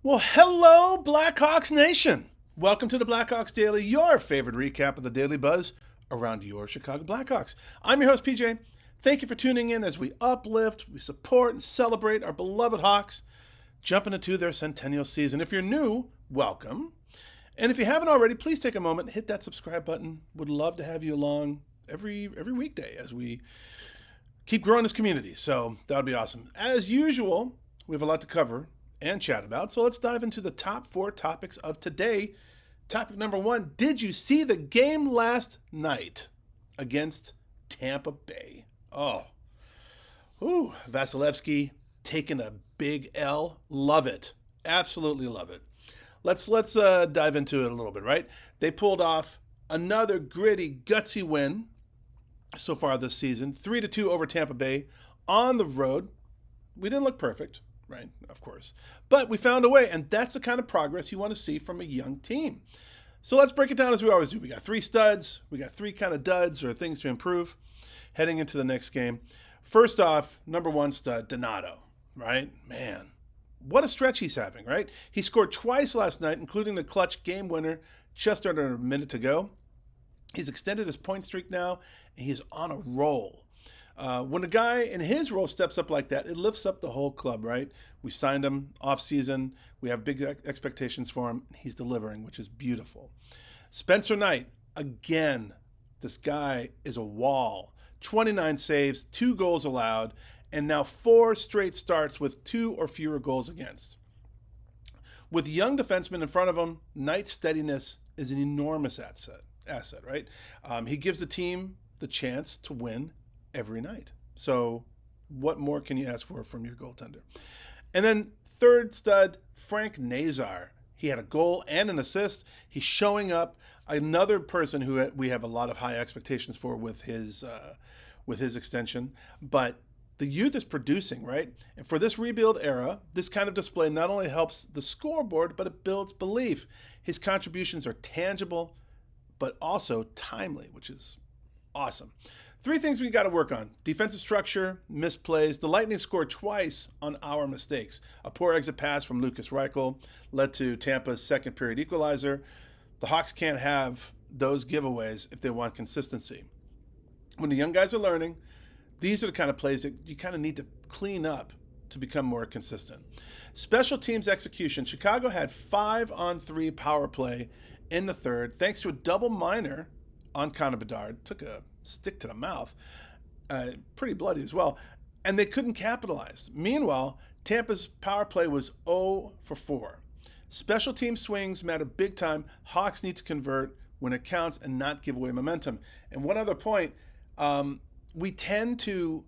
Well, hello, Blackhawks Nation. Welcome to the Blackhawks Daily, your favorite recap of the daily buzz around your Chicago Blackhawks. I'm your host, PJ. Thank you for tuning in as we uplift, we support, and celebrate our beloved Hawks jumping into their centennial season. If you're new, welcome. And if you haven't already, please take a moment, hit that subscribe button. Would love to have you along every weekday as we keep growing this community. So that would be awesome. As usual, we have a lot to cover and chat about. So let's dive into the top 4 topics of today. Topic number 1, did you see the game last night against Tampa Bay? Vasilevsky taking a big L. Love it. Absolutely love it. Let's dive into it a little bit, right? They pulled off another gritty, gutsy win so far this season, 3-2 over Tampa Bay on the road. We didn't look perfect, right? Of course. But we found a way, and that's the kind of progress you want to see from a young team. So let's break it down as we always do. We got 3 studs. We got 3 kind of duds or things to improve heading into the next game. First off, number 1 stud, Donato, right? Man, what a stretch he's having, right? He scored twice last night, including the clutch game winner just under a minute to go. He's extended his point streak now, and he's on a roll. When a guy in his role steps up like that, it lifts up the whole club, right? We signed him off season. We have big expectations for him. He's delivering, which is beautiful. Spencer Knight, again, this guy is a wall. 29 saves, 2 goals allowed, and now 4 straight starts with 2 or fewer goals against. With young defensemen in front of him, Knight's steadiness is an enormous asset, right? He gives the team the chance to win every night. So what more can you ask for from your goaltender? And then third stud, Frank Nazar. He had a goal and an assist. He's showing up. Another person who we have a lot of high expectations for with his extension. But the youth is producing, right? And for this rebuild era, this kind of display not only helps the scoreboard, but it builds belief. His contributions are tangible, but also timely, which is awesome. 3 things we got to work on. Defensive structure, missed plays. The Lightning scored twice on our mistakes. A poor exit pass from Lucas Reichel led to Tampa's second period equalizer. The Hawks can't have those giveaways if they want consistency. When the young guys are learning, these are the kind of plays that you kind of need to clean up to become more consistent. Special teams execution. Chicago had 5-on-3 power play in the third, thanks to a double minor on Connor Bedard. Took a stick to the mouth. Pretty bloody as well. And they couldn't capitalize. Meanwhile, Tampa's power play was 0 for 4. Special team swings matter big time. Hawks need to convert when it counts and not give away momentum. And one other point, we tend to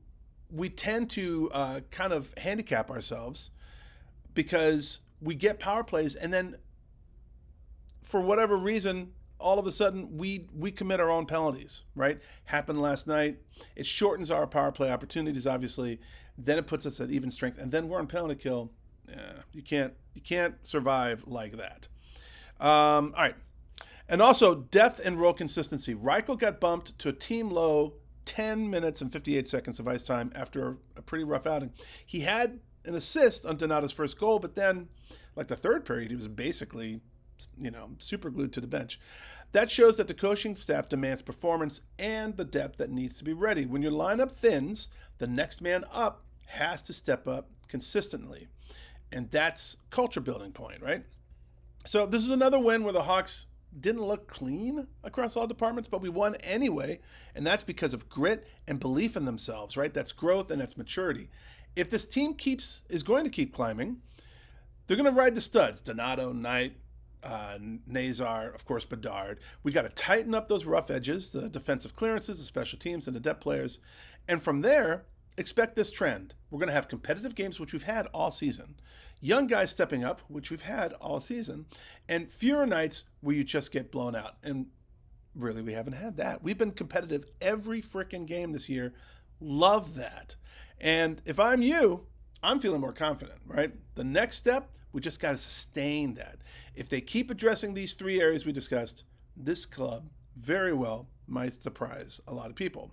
kind of handicap ourselves because we get power plays and then for whatever reason, all of a sudden we commit our own penalties, right? Happened last night. It shortens our power play opportunities, obviously. Then it puts us at even strength, and then we're on penalty kill. You can't survive like that. All right. And also depth and role consistency. Reichel got bumped to a team low 10 minutes and 58 seconds of ice time after a pretty rough outing. He had an assist on Donato's first goal, but then, like the third period, he was basically super glued to the bench. That shows that the coaching staff demands performance and the depth that needs to be ready. When your lineup thins, the next man up has to step up consistently. And that's culture building point, right? So this is another win where the Hawks didn't look clean across all departments, but we won anyway. And that's because of grit and belief in themselves, right? That's growth and that's maturity. If this team is going to keep climbing, they're going to ride the studs, Donato, Knight, Nazar, of course, Bedard. We got to tighten up those rough edges, the defensive clearances, the special teams, and the depth players. And from there, expect this trend. We're going to have competitive games, which we've had all season. Young guys stepping up, which we've had all season. And fewer nights where you just get blown out. And really, we haven't had that. We've been competitive every freaking game this year. Love that. And if I'm you, I'm feeling more confident, right? The next step, we just got to sustain that. If they keep addressing these 3 areas we discussed, this club very well might surprise a lot of people.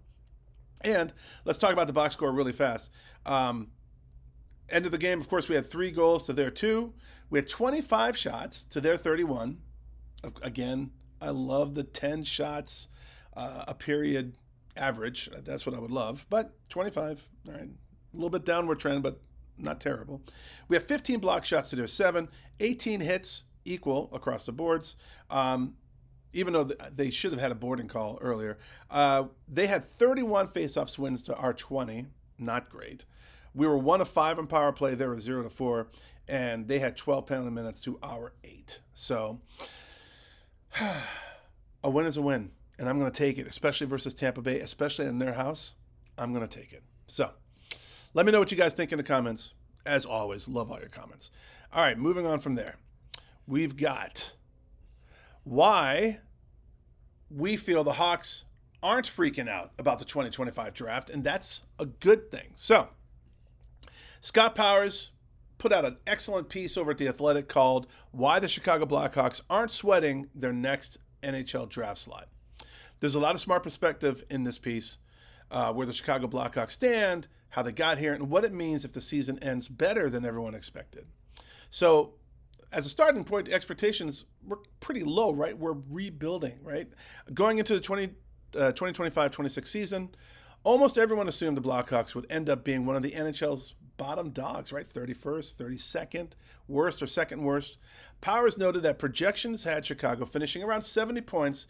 And let's talk about the box score really fast. End of the game, of course, we had 3 goals to their 2. We had 25 shots to their 31. Again, I love the 10 shots a period average. That's what I would love. But 25, all right, a little bit downward trend, but not terrible. We have 15 block shots to their 7, 18 hits, equal across the boards. Even though they should have had a boarding call earlier. They had 31 faceoffs wins to our 20. Not great. We were 1 of 5 on power play. They were 0 to 4. And they had 12 penalty minutes to our 8. So a win is a win. And I'm going to take it, especially versus Tampa Bay, especially in their house. I'm going to take it. So let me know what you guys think in the comments. As always, love all your comments. All right, moving on from there. We've got why we feel the Hawks aren't freaking out about the 2025 draft, and that's a good thing. So, Scott Powers put out an excellent piece over at The Athletic called Why the Chicago Blackhawks Aren't Sweating Their Next NHL Draft Slot. There's a lot of smart perspective in this piece, where the Chicago Blackhawks stand, how they got here, and what it means if the season ends better than everyone expected. So, as a starting point, expectations were pretty low, right? We're rebuilding, right? Going into the 2025-26 season, almost everyone assumed the Blackhawks would end up being one of the NHL's bottom dogs, right? 31st, 32nd, worst or second worst. Powers noted that projections had Chicago finishing around 70 points,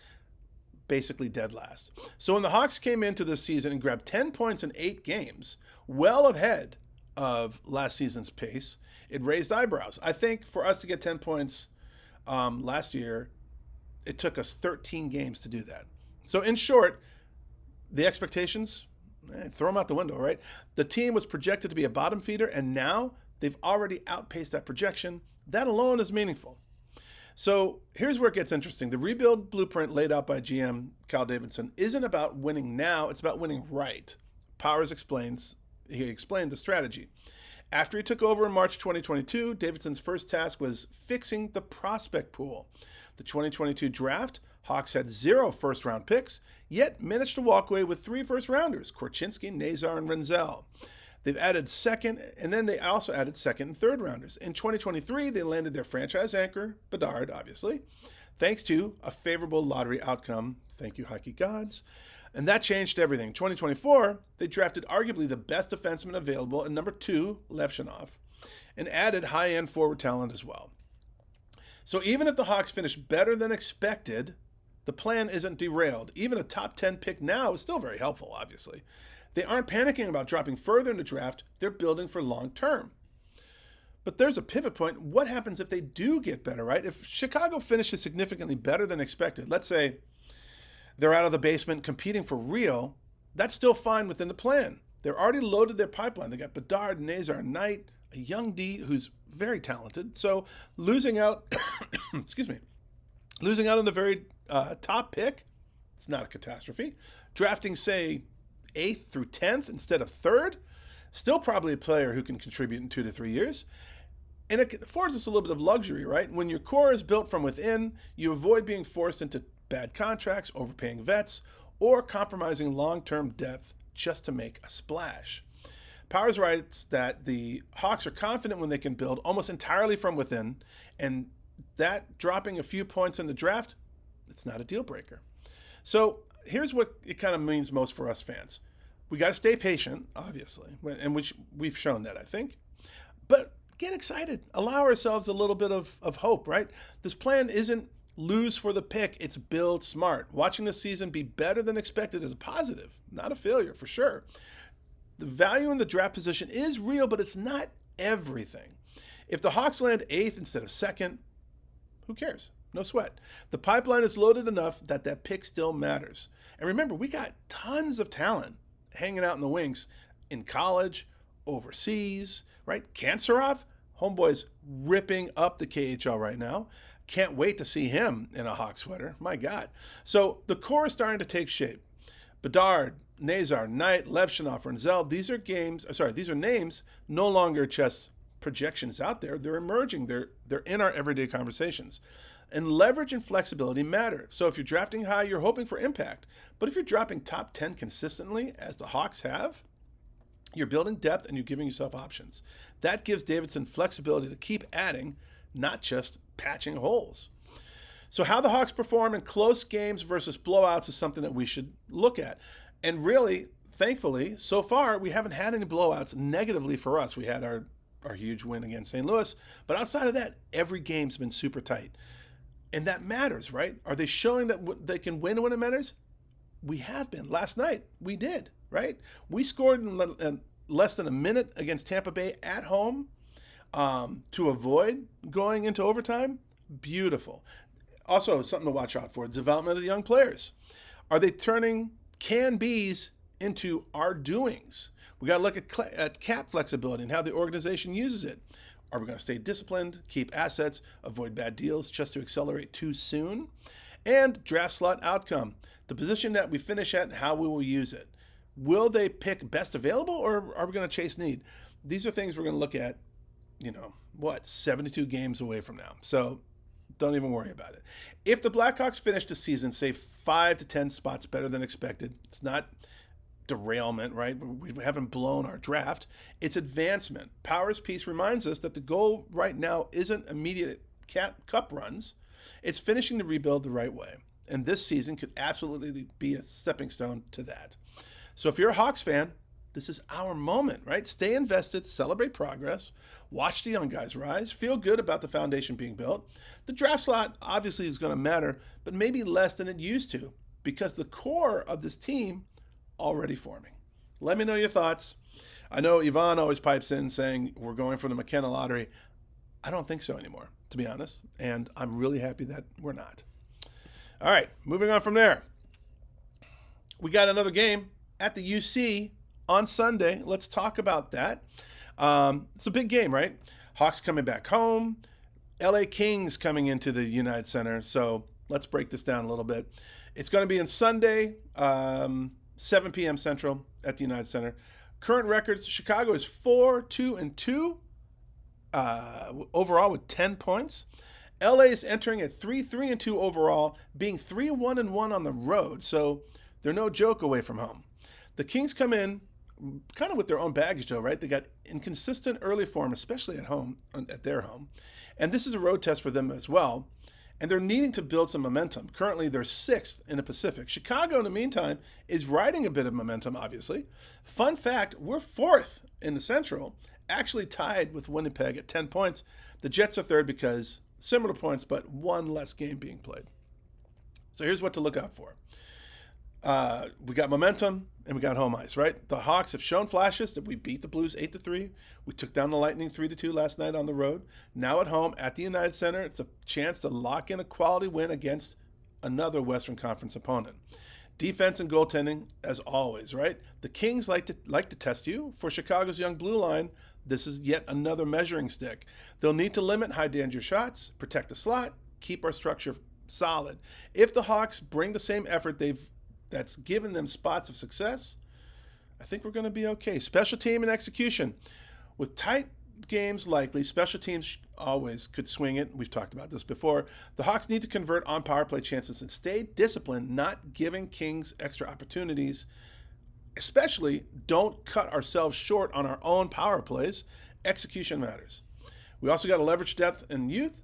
basically dead last. So when the Hawks came into this season and grabbed 10 points in 8 games, well ahead of last season's pace, it raised eyebrows. I think for us to get 10 points last year, it took us 13 games to do that. So in short, the expectations, throw them out the window, right? The team was projected to be a bottom feeder, and now they've already outpaced that projection. That alone is meaningful. So here's where it gets interesting. The rebuild blueprint laid out by GM Kyle Davidson isn't about winning now, it's about winning right. Powers explained the strategy. After he took over in March 2022, Davidson's first task was fixing the prospect pool. The 2022 draft, Hawks had 0 first-round picks, yet managed to walk away with 3 first-rounders, Korchinski, Nazar, and Renzel. They've added second, and then they also added second and third-rounders. In 2023, they landed their franchise anchor, Bedard, obviously, thanks to a favorable lottery outcome. Thank you, hockey gods. And that changed everything. 2024, they drafted arguably the best defenseman available at number 2, Levshinov, and added high-end forward talent as well. So even if the Hawks finish better than expected, the plan isn't derailed. Even a top 10 pick now is still very helpful, obviously. They aren't panicking about dropping further in the draft. They're building for long term. But there's a pivot point. What happens if they do get better, right? If Chicago finishes significantly better than expected, let's say they're out of the basement competing for real, that's still fine within the plan. They're already loaded their pipeline. They got Bedard, Nazar, Knight, a young D who's very talented. So losing out, losing out on the very top pick, it's not a catastrophe. Drafting, say, 8th through 10th instead of 3rd, still probably a player who can contribute in 2 to 3 years. And it affords us a little bit of luxury, right? When your core is built from within, you avoid being forced into bad contracts, overpaying vets, or compromising long-term depth just to make a splash. Powers writes that the Hawks are confident when they can build almost entirely from within, and that dropping a few points in the draft, it's not a deal breaker. So here's what it kind of means most for us fans. We got to stay patient, obviously, and which we've shown that, I think. But get excited. Allow ourselves a little bit of hope, right? This plan isn't lose for the pick. It's build smart. Watching this season be better than expected is a positive, not a failure for sure. The value in the draft position is real, but it's not everything. If the Hawks land 8th instead of 2nd, who cares? No sweat. The pipeline is loaded enough that that pick still matters. And remember, we got tons of talent hanging out in the wings in college, overseas, right? Kanserov, homeboy's ripping up the KHL right now. Can't wait to see him in a Hawk sweater. My God. So the core is starting to take shape. Bedard, Nazar, Knight, Levshinov, Renzel, these are names no longer just projections out there. They're emerging. They're in our everyday conversations. And leverage and flexibility matter. So if you're drafting high, you're hoping for impact. But if you're dropping top 10 consistently, as the Hawks have, You're building depth and you're giving yourself options. That gives Davidson flexibility to keep adding, not just patching holes. So how the Hawks perform in close games versus blowouts is something that we should look at. And really, thankfully, so far, we haven't had any blowouts negatively for us. We had our huge win against St. Louis. But outside of that, every game's been super tight. And that matters, right? Are they showing that they can win when it matters? We have been. Last night, we did, right? We scored in less than a minute against Tampa Bay at home to avoid going into overtime. Beautiful. Also, something to watch out for, development of the young players. Are they turning can-bees into our doings? We got to look at cap flexibility and how the organization uses it. Are we going to stay disciplined, keep assets, avoid bad deals just to accelerate too soon? And draft slot outcome, the position that we finish at and how we will use it. Will they pick best available, or are we going to chase need? These are things we're going to look at, 72 games away from now. So don't even worry about it. If the Blackhawks finish the season, say 5 to 10 spots better than expected, it's not derailment, right? We haven't blown our draft. It's advancement. Power's piece reminds us that the goal right now isn't immediate cup runs. It's finishing the rebuild the right way. And this season could absolutely be a stepping stone to that. So if you're a Hawks fan, this is our moment, right? Stay invested, celebrate progress, watch the young guys rise, feel good about the foundation being built. The draft slot obviously is going to matter, but maybe less than it used to because the core of this team already forming. Let me know your thoughts. I know Yvonne always pipes in saying we're going for the McKenna lottery. I don't think so anymore, to be honest, and I'm really happy that we're not. All right, moving on from there. We got another game at the UC on Sunday. Let's talk about that. It's a big game, right? Hawks coming back home. LA Kings coming into the United Center. So let's break this down a little bit. It's going to be on Sunday, 7 p.m. Central at the United Center. Current records, Chicago is 4-2-2 overall with 10 points. LA is entering at 3-3-2 overall, being 3-1-1 on the road. So they're no joke away from home. The Kings come in kind of with their own baggage, though, right? They got inconsistent early form, especially at their home. And this is a road test for them as well. And they're needing to build some momentum. Currently, they're 6th in the Pacific. Chicago, in the meantime, is riding a bit of momentum, obviously. Fun fact, we're 4th in the Central, actually tied with Winnipeg at 10 points. The Jets are 3rd because similar points, but one less game being played. So here's what to look out for. We got momentum and we got home ice, right? The Hawks have shown flashes that we beat the Blues 8-3. We took down the Lightning 3-2 last night on the road. Now at home at the United Center, it's a chance to lock in a quality win against another Western Conference opponent. Defense and goaltending, as always, right? The Kings like to test you. For Chicago's young blue line, this is yet another measuring stick. They'll need to limit high danger shots, protect the slot, keep our structure solid. If the Hawks bring the same effort that's given them spots of success, I think we're going to be okay. Special team and execution. With tight games likely, special teams always could swing it. We've talked about this before. The Hawks need to convert on power play chances and stay disciplined, not giving Kings extra opportunities. Especially, don't cut ourselves short on our own power plays. Execution matters. We also got to leverage depth and youth.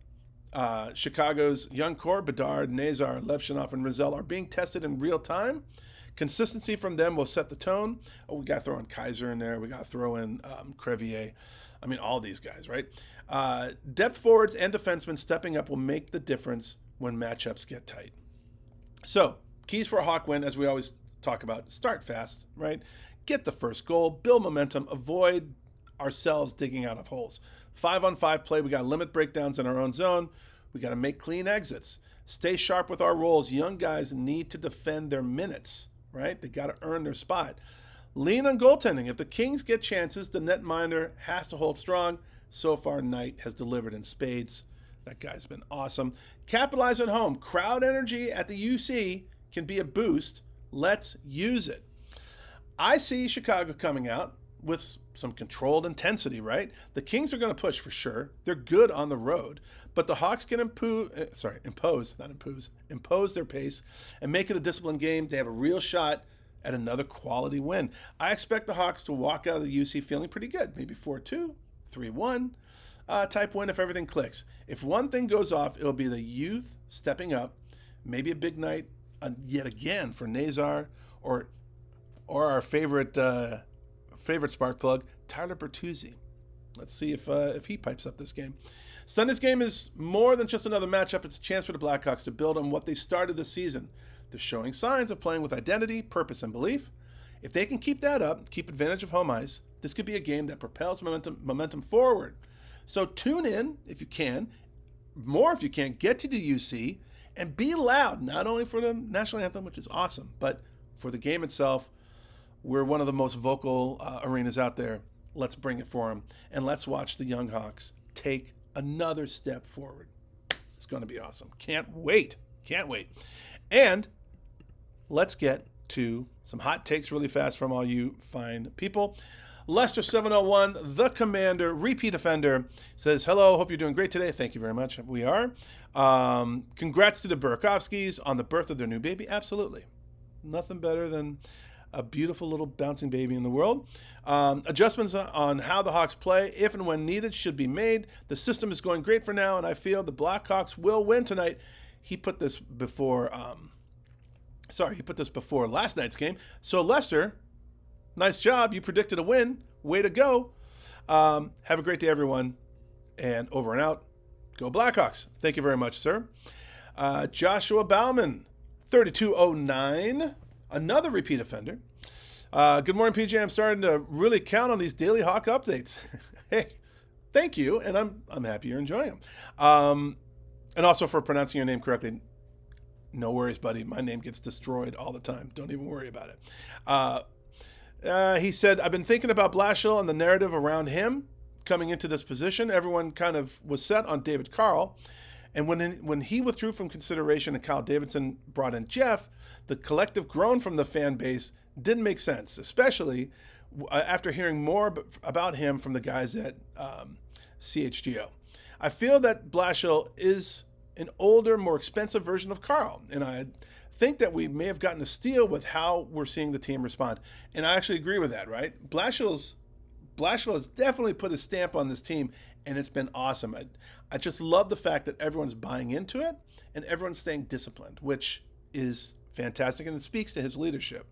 Chicago's young core, Bedard, Nazar, Levshunov, and Rizal are being tested in real time. Consistency from them will set the tone. We got to throw in Kaiser in there. We got to throw in Crevier. I mean, all these guys, right? Depth forwards and defensemen stepping up will make the difference when matchups get tight. So, keys for a Hawk win, as we always talk about, start fast, right? Get the first goal, build momentum, avoid ourselves digging out of holes. 5-on-5 play, we got to limit breakdowns in our own zone. We got to make clean exits. Stay sharp with our roles. Young guys need to defend their minutes, right? They got to earn their spot. Lean on goaltending. If the Kings get chances, the netminder has to hold strong. So far, Knight has delivered in spades. That guy's been awesome. Capitalize at home. Crowd energy at the UC can be a boost. Let's use it. I see Chicago coming out with some controlled intensity, right? The Kings are going to push for sure. They're good on the road, but the Hawks can impose their pace and make it a disciplined game. They have a real shot at another quality win. I expect the Hawks to walk out of the UC feeling pretty good, maybe 4-2, 3-1 type win if everything clicks. If one thing goes off, it'll be the youth stepping up, maybe a big night yet again for Nazar or our favorite spark plug, Tyler Bertuzzi. Let's see if he pipes up this game. Sunday's game is more than just another matchup. It's a chance for the Blackhawks to build on what they started this season. They're showing signs of playing with identity, purpose, and belief. If they can keep that up, keep advantage of home ice, this could be a game that propels momentum forward. So tune in if you can, more if you can, get to the UC, and be loud, not only for the national anthem, which is awesome, but for the game itself. We're one of the most vocal arenas out there. Let's bring it for them, and let's watch the young Hawks take another step forward. It's going to be awesome. Can't wait. And let's get to some hot takes really fast from all you fine people. Lester 701, the Commander, repeat offender, says, hello, hope you're doing great today. Thank you very much. We are. Congrats to the Burakovskis on the birth of their new baby. Absolutely. Nothing better than a beautiful little bouncing baby in the world. Adjustments on how the Hawks play, if and when needed, should be made. The system is going great for now, and I feel the Blackhawks will win tonight. He put this before last night's game. So, Lester, nice job. You predicted a win. Way to go. Have a great day, everyone. And over and out. Go Blackhawks. Thank you very much, sir. Joshua Bauman, 3209. Another repeat offender. Good morning, PJ. I'm starting to really count on these daily Hawk updates. Hey, thank you, and I'm happy you're enjoying them. And also for pronouncing your name correctly. No worries, buddy. My name gets destroyed all the time. Don't even worry about it. He said, I've been thinking about Blashill and the narrative around him coming into this position. Everyone kind of was set on David Carl. And when he withdrew from consideration and Kyle Davidson brought in Jeff, the collective groan from the fan base didn't make sense, especially after hearing more about him from the guys at CHGO. I feel that Blashill is an older, more expensive version of Carl, and I think that we may have gotten a steal with how we're seeing the team respond. And I actually agree with that, right? Blashill has definitely put his stamp on this team, and it's been awesome. I just love the fact that everyone's buying into it and everyone's staying disciplined, which is fantastic, and it speaks to his leadership.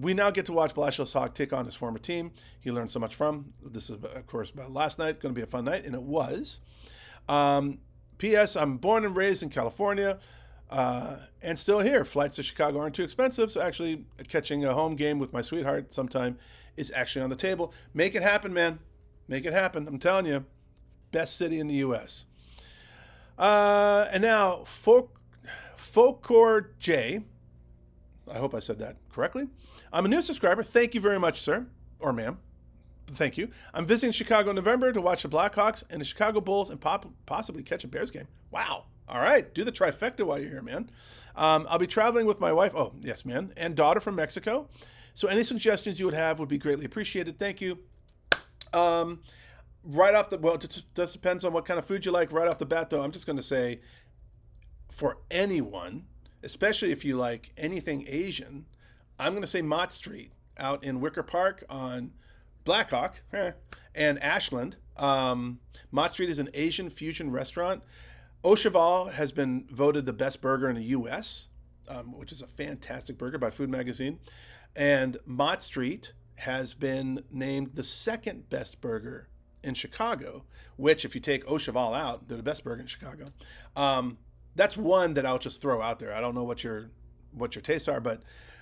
We now get to watch Blashill's Hawk take on his former team. He learned so much from. This is, of course, about last night. Going to be a fun night, and it was. P.S. I'm born and raised in California and still here. Flights to Chicago aren't too expensive, so actually catching a home game with my sweetheart sometime is actually on the table. Make it happen, man. Make it happen. I'm telling you. Best city in the U.S. And now, Folkcore J. I hope I said that correctly. I'm a new subscriber. Thank you very much, sir. Or ma'am. Thank you. I'm visiting Chicago in November to watch the Blackhawks and the Chicago Bulls and possibly catch a Bears game. Wow. All right. Do the trifecta while you're here, man. I'll be traveling with my wife. Oh, yes, man. And daughter from Mexico. So any suggestions you would have would be greatly appreciated. Thank you. It just depends on what kind of food you like. Right off the bat, though, I'm just going to say for anyone, especially if you like anything Asian, I'm going to say Mott Street out in Wicker Park on Blackhawk and Ashland. Mott Street is an Asian fusion restaurant. Au Cheval has been voted the best burger in the U.S., which is a fantastic burger by Food Magazine. And Mott Street has been named the second best burger in Chicago, which if you take Au Cheval out, they're the best burger in Chicago. That's one that I'll just throw out there. I don't know what your tastes are, but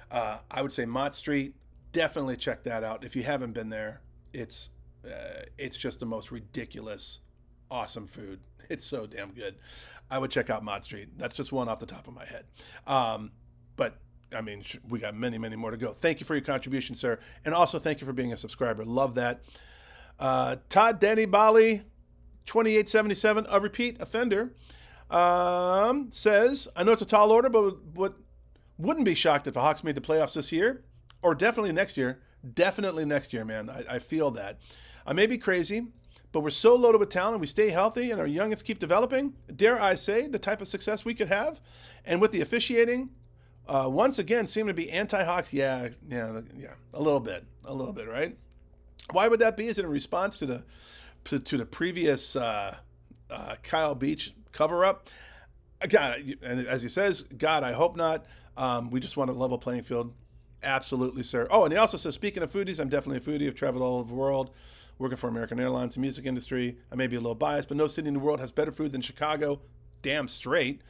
I would say Mott Street, definitely check that out. If you haven't been there, it's just the most ridiculous, awesome food. It's so damn good. I would check out Mott Street. That's just one off the top of my head. But I mean, we got many, many more to go. Thank you for your contribution, sir. And also thank you for being a subscriber. Love that. Todd Danny Bali, 2877, a repeat offender, says, I know it's a tall order, but wouldn't be shocked if the Hawks made the playoffs this year, or definitely next year. Definitely next year, man. I feel that. I may be crazy, but we're so loaded with talent. We stay healthy and our youngins keep developing. Dare I say the type of success we could have. And with the officiating, once again seem to be anti-Hawks. Yeah, a little bit, right? Why would that be? Is it in response to the previous Kyle Beach cover-up? God, and as he says, God, I hope not. We just want a level playing field. Absolutely, sir. Oh, and he also says, speaking of foodies, I'm definitely a foodie. I've traveled all over the world, working for American Airlines, the music industry. I may be a little biased, but no city in the world has better food than Chicago. Damn straight.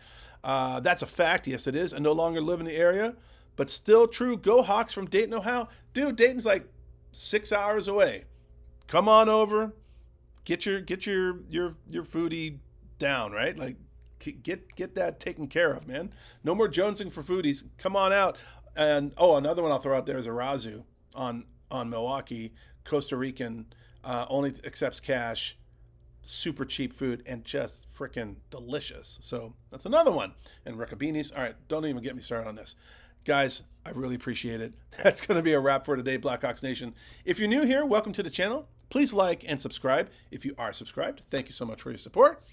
That's a fact. Yes, it is. I no longer live in the area, but still true. Go Hawks from Dayton, Ohio. Dude, Dayton's like 6 hours away. Come on over. Get your foodie down, right? Like, get that taken care of, man. No more jonesing for foodies. Come on out. And another one I'll throw out there is Arazu on Milwaukee, Costa Rican, only accepts cash, super cheap food, and just freaking delicious. So that's another one. And Riccobeani's. All right, don't even get me started on this. Guys, I really appreciate it. That's going to be a wrap for today, Blackhawks Nation. If you're new here, welcome to the channel. Please like and subscribe if you are subscribed. Thank you so much for your support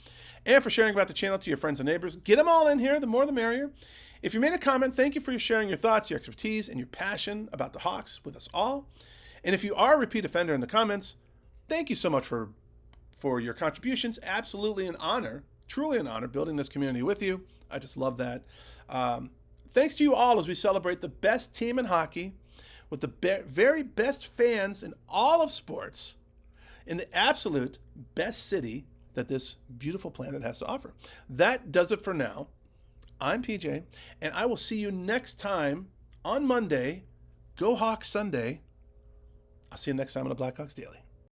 and for sharing about the channel to your friends and neighbors. Get them all in here. The more, the merrier. If you made a comment, thank you for sharing your thoughts, your expertise, and your passion about the Hawks with us all. And if you are a repeat offender in the comments, thank you so much for your contributions. Absolutely an honor, truly an honor, building this community with you. I just love that. Thanks to you all as we celebrate the best team in hockey with the very best fans in all of sports in the absolute best city that this beautiful planet has to offer. That does it for now. I'm PJ, and I will see you next time on Monday. Go Hawks Sunday. I'll see you next time on the Blackhawks Daily.